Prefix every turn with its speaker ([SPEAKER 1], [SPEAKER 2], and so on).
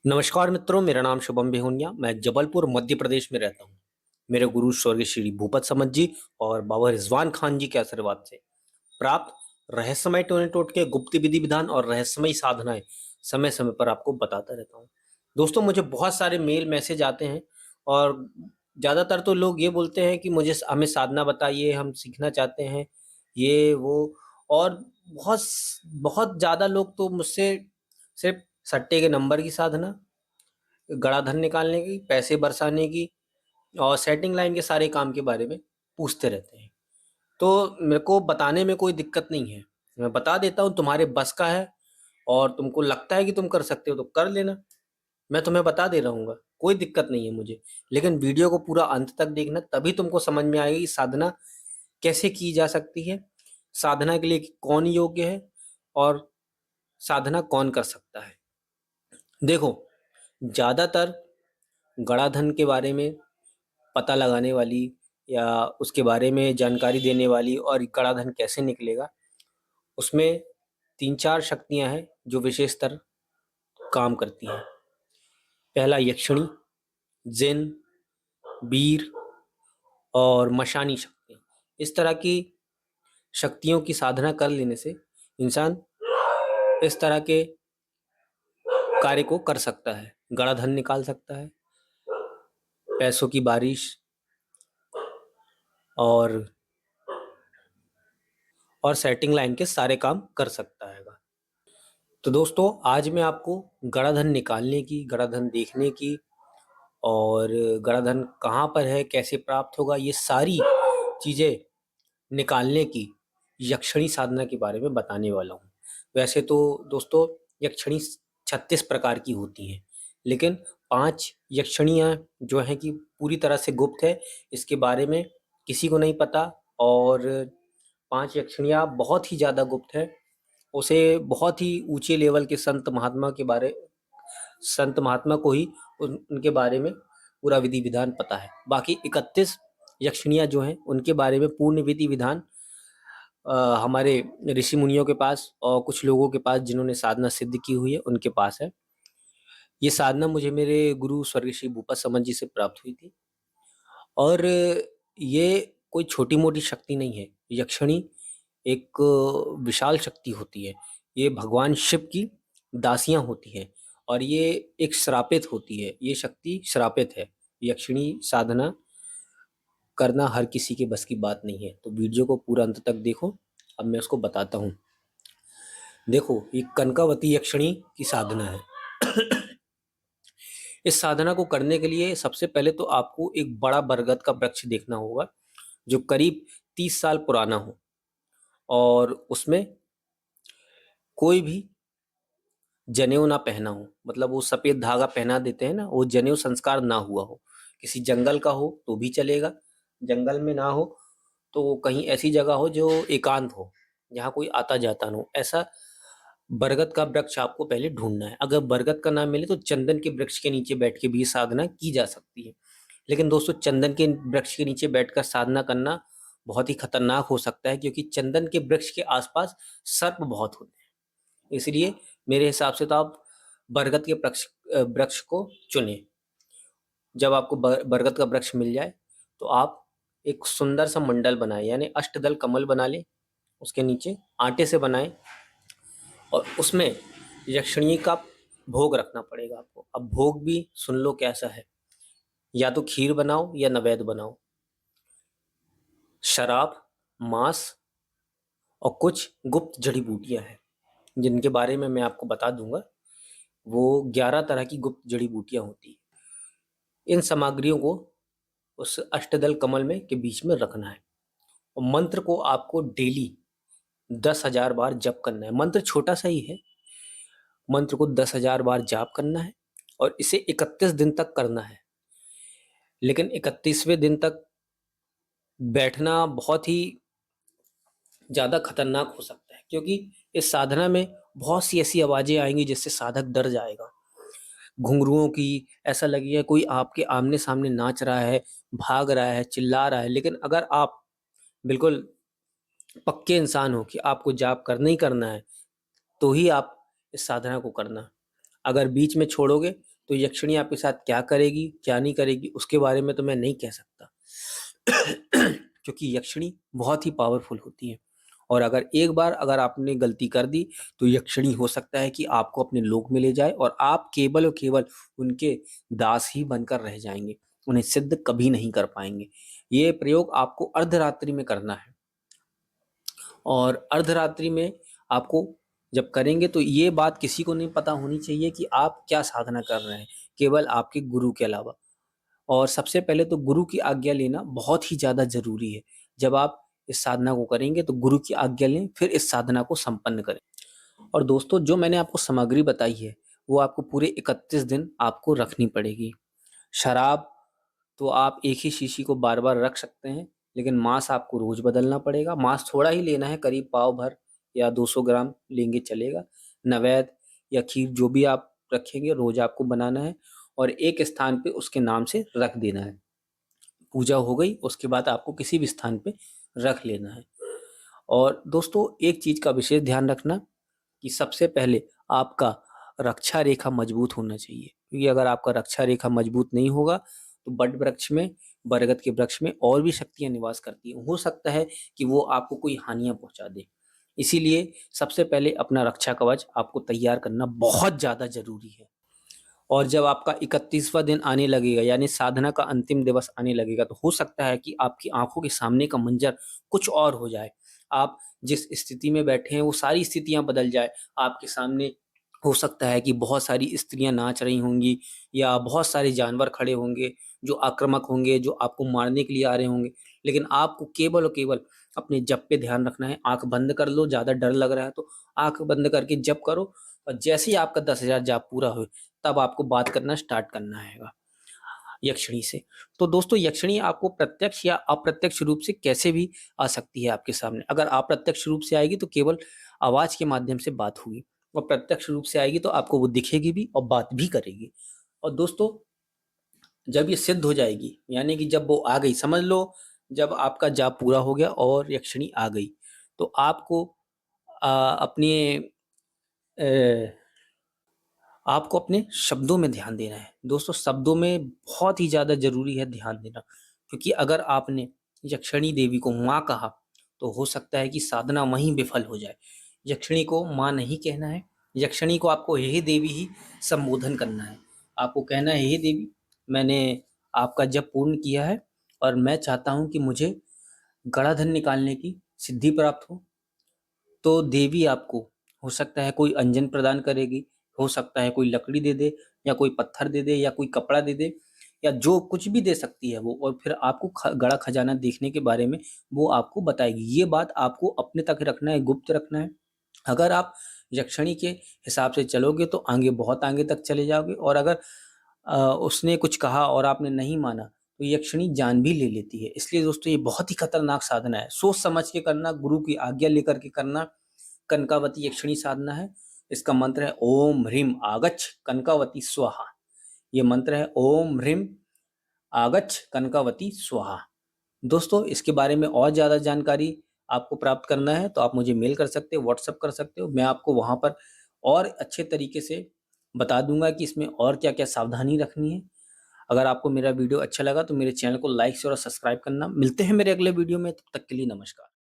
[SPEAKER 1] नमस्कार मित्रों, मेरा नाम शुभम बेहुनिया। मैं जबलपुर मध्य प्रदेश में रहता हूँ। मेरे गुरु स्वर्गीय श्री भूपत समद जी और बाबा रिजवान खान जी के आशीर्वाद से प्राप्त रहस्यमय टोने टोटके, गुप्त विधि विधान और रहस्यमय साधनाएं समय समय पर आपको बताता रहता हूँ। दोस्तों, मुझे बहुत सारे मेल मैसेज आते हैं और ज़्यादातर तो लोग ये बोलते हैं कि मुझे हमें साधना बताइए, हम सीखना चाहते हैं ये वो। और बहुत बहुत ज़्यादा लोग तो मुझसे सिर्फ सट्टे के नंबर की साधना, गड़ा धन निकालने की, पैसे बरसाने की और सेटिंग लाइन के सारे काम के बारे में पूछते रहते हैं। तो मेरे को बताने में कोई दिक्कत नहीं है, मैं बता देता हूँ। तुम्हारे बस का है और तुमको लगता है कि तुम कर सकते हो तो कर लेना। मैं तुम्हें बता दे रहूँगा, कोई दिक्कत नहीं है मुझे। लेकिन वीडियो को पूरा अंत तक देखना, तभी तुमको समझ में आएगी साधना कैसे की जा सकती है, साधना के लिए कौन योग्य है और साधना कौन कर सकता है। देखो, ज़्यादातर गड़ा धन के बारे में पता लगाने वाली या उसके बारे में जानकारी देने वाली और गड़ा धन कैसे निकलेगा, उसमें 3-4 शक्तियाँ हैं जो विशेषतर काम करती हैं। पहला यक्षिणी, जिन, बीर और मशानी शक्ति। इस तरह की शक्तियों की साधना कर लेने से इंसान इस तरह के कार्य को कर सकता है। गड़ा धन निकाल सकता है, पैसों की बारिश और सेटिंग लाइन के सारे काम कर सकता है। तो दोस्तों, आज मैं आपको गड़ा धन निकालने की, गड़ा धन देखने की और गड़ा धन कहाँ पर है, कैसे प्राप्त होगा, ये सारी चीज़ें निकालने की यक्षिणी साधना के बारे में बताने वाला हूँ। वैसे तो दोस्तों, यक्षिणी 36 प्रकार की होती हैं, लेकिन 5 यक्षिणियाँ जो हैं कि पूरी तरह से गुप्त है, इसके बारे में किसी को नहीं पता। और 5 यक्षिणियाँ बहुत ही ज़्यादा गुप्त है, उसे बहुत ही ऊंचे लेवल के संत महात्मा को ही उनके बारे में पूरा विधि विधान पता है। बाकी 31 यक्षिणियाँ जो हैं उनके बारे में पूर्ण विधि विधान हमारे ऋषि मुनियों के पास और कुछ लोगों के पास जिन्होंने साधना सिद्ध की हुई है उनके पास है। ये साधना मुझे मेरे गुरु स्वर्गीय श्री भूपत समद जी से प्राप्त हुई थी। और ये कोई छोटी मोटी शक्ति नहीं है। यक्षिणी एक विशाल शक्ति होती है। ये भगवान शिव की दासियां होती हैं और ये एक श्रापित होती है। ये शक्ति श्रापित है। यक्षिणी साधना करना हर किसी के बस की बात नहीं है। तो वीडियो को पूरा अंत तक देखो। अब मैं उसको बताता हूँ। देखो, ये कनकावती यक्षिणी की साधना है। इस साधना को करने के लिए सबसे पहले तो आपको एक बड़ा बरगद का वृक्ष देखना होगा जो करीब 30 साल पुराना हो और उसमें कोई भी जनेऊ ना पहना हो। मतलब वो सफेद धागा पहना देते हैं ना, वो जनेऊ संस्कार ना हुआ हो। किसी जंगल का हो तो भी चलेगा, जंगल में ना हो तो कहीं ऐसी जगह हो जो एकांत हो, जहाँ कोई आता जाता ना हो। ऐसा बरगद का वृक्ष आपको पहले ढूंढना है। अगर बरगद का ना मिले तो चंदन के वृक्ष के नीचे बैठ के भी साधना की जा सकती है। लेकिन दोस्तों, चंदन के वृक्ष के नीचे बैठकर साधना करना बहुत ही खतरनाक हो सकता है, क्योंकि चंदन के वृक्ष के आसपास सर्प बहुत होते हैं। इसलिए मेरे हिसाब से तो आप बरगद के वृक्ष को चुने। जब आपको बरगद का वृक्ष मिल जाए तो आप एक सुंदर सा मंडल बनाए, यानी अष्टदल कमल बना ले। उसके नीचे आटे से बनाए और उसमें यक्षिणी का भोग रखना पड़ेगा आपको। अब भोग भी सुन लो कैसा है। या तो खीर बनाओ या नैवेद्य बनाओ। शराब, मांस और कुछ गुप्त जड़ी बूटियां हैं जिनके बारे में मैं आपको बता दूंगा। वो 11 तरह की गुप्त जड़ी बूटियां होती हैं। इन सामग्रियों को उस अष्टदल कमल में के बीच में रखना है और मंत्र को आपको डेली 10,000 बार जप करना है। मंत्र छोटा सा ही है। मंत्र को 10,000 बार जाप करना है और इसे 31 दिन तक करना है। लेकिन 31वें दिन तक बैठना बहुत ही ज़्यादा खतरनाक हो सकता है, क्योंकि इस साधना में बहुत सी ऐसी आवाज़ें आएंगी जिससे साधक डर जाएगा। घुंघरुओं की, ऐसा लगेगा कोई आपके आमने सामने नाच रहा है, भाग रहा है, चिल्ला रहा है। लेकिन अगर आप बिल्कुल पक्के इंसान हो कि आपको जाप करना ही करना है, तो ही आप इस साधना को करना। अगर बीच में छोड़ोगे तो यक्षिणी आपके साथ क्या करेगी, क्या नहीं करेगी, उसके बारे में तो मैं नहीं कह सकता। क्योंकि यक्षिणी बहुत ही पावरफुल होती है, और अगर एक बार अगर आपने गलती कर दी, तो यक्षिणी हो सकता है कि आपको अपने लोक में ले जाए और आप केवल और केवल उनके दास ही बनकर रह जाएंगे, उन्हें सिद्ध कभी नहीं कर पाएंगे। ये प्रयोग आपको अर्धरात्रि में करना है, और अर्धरात्रि में आपको जब करेंगे तो ये बात किसी को नहीं पता होनी चाहिए कि आप क्या साधना कर रहे हैं, केवल आपके गुरु के अलावा। और सबसे पहले तो गुरु की आज्ञा लेना बहुत ही ज़्यादा ज़रूरी है। जब आप इस साधना को करेंगे तो गुरु की आज्ञा लें, फिर इस साधना को संपन्न करें। और दोस्तों, जो मैंने आपको सामग्री बताई है, वो आपको पूरे 31 दिन आपको रखनी पड़ेगी। शराब तो आप एक ही शीशी को बार-बार रख सकते हैं, लेकिन मांस आपको रोज़ बदलना पड़ेगा। मांस थोड़ा ही लेना है, करीब पाव भर या 200 ग्राम लेंगे चलेगा। नैवेद्य या खीर जो भी आप रखेंगे, रोज़ आपको बनाना है और एक स्थान पे उसके नाम से रख देना है। पूजा हो गई, उसके बाद आपको किसी भी स्थान पे रख लेना है। और दोस्तों, एक चीज़ का विशेष ध्यान रखना कि सबसे पहले आपका रक्षा रेखा मजबूत होना चाहिए, क्योंकि अगर आपका रक्षा रेखा मजबूत नहीं होगा तो बट वृक्ष में, बरगद के वृक्ष में और भी शक्तियां निवास करती हैं। हो सकता है कि वो आपको कोई हानियां पहुंचा दे। इसीलिए सबसे पहले अपना रक्षा कवच आपको तैयार करना बहुत ज़्यादा जरूरी है। और जब आपका 31वां दिन आने लगेगा, यानी साधना का अंतिम दिवस आने लगेगा, तो हो सकता है कि आपकी आंखों के सामने का मंजर कुछ और हो जाए। आप जिस स्थिति में बैठे हैं वो सारी स्थितियां बदल जाए। आपके सामने हो सकता है कि बहुत सारी स्त्रियां नाच रही होंगी, या बहुत सारे जानवर खड़े होंगे जो आक्रामक होंगे, जो आपको मारने के लिए आ रहे होंगे। लेकिन आपको केवल और केवल अपने जप पे ध्यान रखना है। आंख बंद कर लो, ज़्यादा डर लग रहा है तो आंख बंद करके जप करो, और जैसे ही आपका 10,000 जाप पूरा हो, तब आपको बात करना स्टार्ट करना है यक्षिणी से। तो दोस्तों, यक्षिणी आपको प्रत्यक्ष या अप्रत्यक्ष रूप से कैसे भी आ सकती है आपके सामने। अगर अप्रत्यक्ष रूप से आएगी तो केवल आवाज के माध्यम से बात होगी, और प्रत्यक्ष रूप से आएगी तो आपको वो दिखेगी भी और बात भी करेगी। और दोस्तों, जब ये सिद्ध हो जाएगी, यानी कि जब वो आ गई, समझ लो जब आपका जाप पूरा हो गया और यक्षिणी आ गई, तो आपको अपने आपको अपने शब्दों में ध्यान देना है। दोस्तों, शब्दों में बहुत ही ज़्यादा ज़रूरी है ध्यान देना, क्योंकि अगर आपने यक्षिणी देवी को माँ कहा, तो हो सकता है कि साधना वहीं विफल हो जाए। यक्षिणी को माँ नहीं कहना है, यक्षिणी को आपको हे देवी ही संबोधन करना है। आपको कहना है, हे देवी, मैंने आपका जप पूर्ण किया है और मैं चाहता हूँ कि मुझे गड़ा धन निकालने की सिद्धि प्राप्त हो। तो देवी आपको हो सकता है कोई अंजन प्रदान करेगी, हो सकता है कोई लकड़ी दे दे, या कोई पत्थर दे दे, या कोई कपड़ा दे दे, या जो कुछ भी दे सकती है वो, और फिर आपको गड़ा खजाना देखने के बारे में वो आपको बताएगी। ये बात आपको अपने तक रखना है, गुप्त रखना है। अगर आप यक्षिणी के हिसाब से चलोगे तो आगे, बहुत आगे तक चले जाओगे। और अगर उसने कुछ कहा और आपने नहीं माना, तो यक्षिणी जान भी ले लेती है। इसलिए दोस्तों, ये बहुत ही खतरनाक साधना है। सोच समझ के करना, गुरु की आज्ञा लेकर के करना। कनकावती यक्षिणी साधना है। इसका मंत्र है ओम ह्रीम आगच्छ कनकावती स्वाहा। ये मंत्र है ओम ह्रीम आगच्छ कनकावती स्वाहा। दोस्तों, इसके बारे में और ज़्यादा जानकारी आपको प्राप्त करना है तो आप मुझे मेल कर सकते हो, व्हाट्सअप कर सकते हो। मैं आपको वहाँ पर और अच्छे तरीके से बता दूंगा कि इसमें और क्या क्या सावधानी रखनी है। अगर आपको मेरा वीडियो अच्छा लगा तो मेरे चैनल को लाइक शेयर और सब्सक्राइब करना। मिलते हैं मेरे अगले वीडियो में, तब तक के लिए नमस्कार।